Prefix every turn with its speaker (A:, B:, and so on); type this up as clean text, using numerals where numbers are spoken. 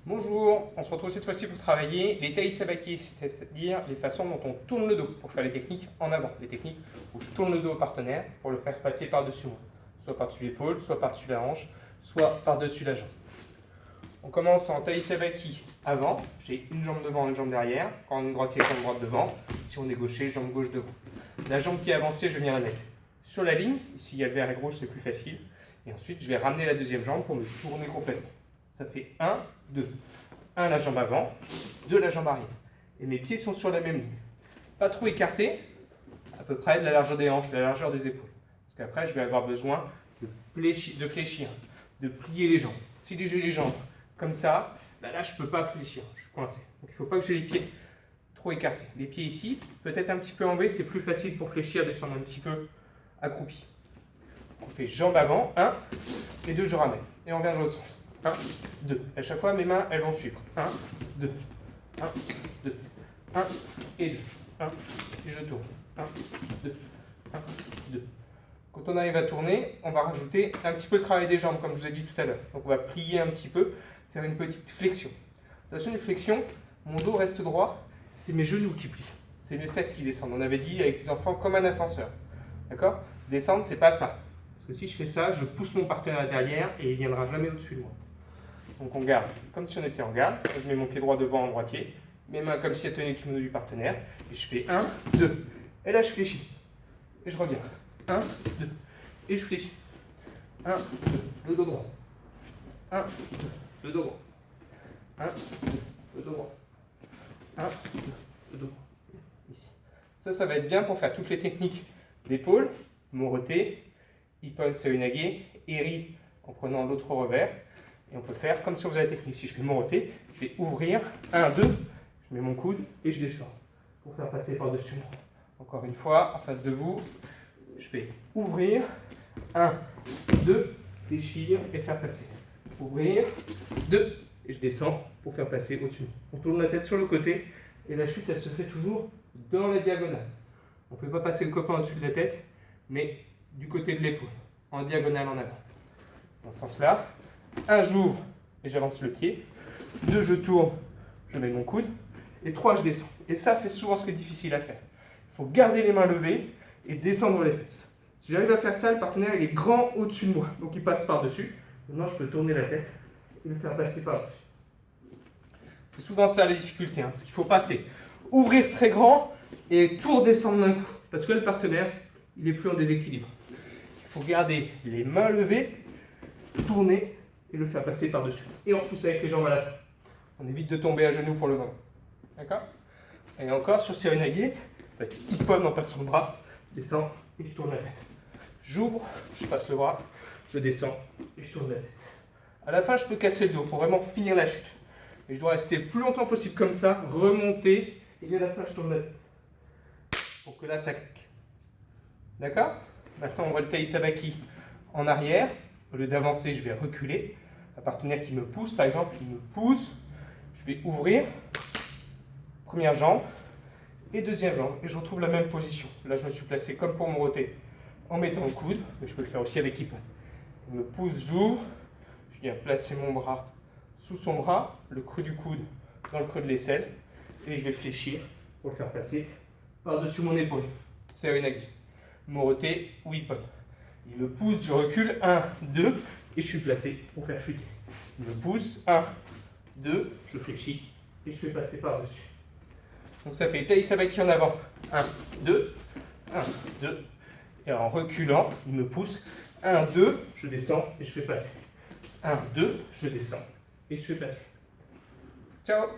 A: Bonjour, on se retrouve cette fois-ci pour travailler les taï sabaki, c'est-à-dire les façons dont on tourne le dos pour faire les techniques en avant, les techniques où je tourne le dos au partenaire pour le faire passer par-dessus moi, soit par-dessus l'épaule, soit par-dessus la hanche, soit par-dessus la jambe. On commence en taï sabaki avant, j'ai une jambe devant, une jambe derrière, quand on est droitier, jambe droite devant, si on est gaucher, jambe gauche devant. La jambe qui est avancée, je viens la mettre sur la ligne, ici il y a le vert et le rouge, c'est plus facile, et ensuite je vais ramener la deuxième jambe pour me tourner complètement. Ça fait 1, 2. 1 la jambe avant, 2 la jambe arrière. Et mes pieds sont sur la même ligne. Pas trop écartés, à peu près de la largeur des hanches, de la largeur des épaules. Parce qu'après, je vais avoir besoin de fléchir, de plier les jambes. Si j'ai les jambes comme ça, là je ne peux pas fléchir, je suis coincé. Donc il ne faut pas que j'ai les pieds trop écartés. Les pieds ici, peut-être un petit peu en V, c'est plus facile pour fléchir, descendre un petit peu accroupi. On fait jambes avant, 1, et 2 je ramène. Et on revient dans l'autre sens. 1, 2. À chaque fois, mes mains, elles vont suivre. 1, 2. 1, 2. 1 et 2. 1 et je tourne. 1, 2. 1, 2. Quand on arrive à tourner, on va rajouter un petit peu le travail des jambes, comme je vous ai dit tout à l'heure. Donc on va plier un petit peu, faire une petite flexion. Attention, une flexion, mon dos reste droit, c'est mes genoux qui plient. C'est mes fesses qui descendent. On avait dit avec les enfants comme un ascenseur. D'accord? Descendre, c'est pas ça. Parce que si je fais ça, je pousse mon partenaire derrière et il ne viendra jamais au-dessus de moi. Donc on garde comme si on était en garde. Je mets mon pied droit devant en droitier, mes mains comme si elles tenaient le kimono du partenaire. Et je fais 1, 2. Et là je fléchis. Et je reviens. 1, 2. Et je fléchis. 1, 2. Le dos droit. 1, 2. Le dos droit. 1, 2. Le dos droit. 1, 2. Le dos droit. Ici. Ça va être bien pour faire toutes les techniques d'épaule, moroté, ippon seoinage, eri en prenant l'autre revers. Et on peut faire comme si on faisait la technique. Si je fais moroté, je vais ouvrir, 1, 2, je mets mon coude et je descends pour faire passer par-dessus moi. Encore une fois, en face de vous, je vais ouvrir, 1, 2, fléchir et faire passer. Ouvrir, 2, et je descends pour faire passer au-dessus. On tourne la tête sur le côté et la chute, elle se fait toujours dans la diagonale. On ne fait pas passer le copain au-dessus de la tête, mais du côté de l'épaule, en diagonale en avant. Dans ce sens-là. 1, j'ouvre et j'avance le pied. 2, je tourne, je mets mon coude. Et 3, je descends. Et ça, c'est souvent ce qui est difficile à faire. Il faut garder les mains levées et descendre les fesses. Si j'arrive à faire ça, le partenaire il est grand au-dessus de moi. Donc il passe par-dessus. Maintenant, je peux tourner la tête et le faire passer par-dessus. C'est souvent ça la difficulté. Parce qu'il faut passer, ouvrir très grand et tout redescendre d'un coup. Parce que le partenaire, il est plus en déséquilibre. Il faut garder les mains levées, tourner et le faire passer par-dessus. Et on repousse avec les jambes à la fin. On évite de tomber à genoux pour le moment. D'accord? Et encore sur seoinage, ippon en passant le bras, je descends et je tourne la tête. J'ouvre, je passe le bras, je descends et je tourne la tête. À la fin, je peux casser le dos pour vraiment finir la chute. Et je dois rester le plus longtemps possible comme ça, remonter, et à la fin, je tourne la tête. Pour que là, ça clique. D'accord? Maintenant, on voit le taï sabaki en arrière. Au lieu d'avancer, je vais reculer. Un partenaire qui me pousse, par exemple, il me pousse. Je vais ouvrir. Première jambe et deuxième jambe. Et je retrouve la même position. Là, je me suis placé comme pour moroter en mettant le coude. Mais je peux le faire aussi avec ippon. Il me pousse, j'ouvre. Je viens placer mon bras sous son bras, le creux du coude dans le creux de l'aisselle. Et je vais fléchir pour le faire passer par-dessus mon épaule. Seoinage. Moroté ou ippon. Il me pousse, je recule, 1, 2, et je suis placé pour faire chuter. Il me pousse, 1, 2, je fléchis, et je fais passer par-dessus. Donc ça fait taï sabaki en avant, 1, 2, 1, 2, et en reculant, il me pousse, 1, 2, je descends, et je fais passer. 1, 2, je descends, et je fais passer. Ciao!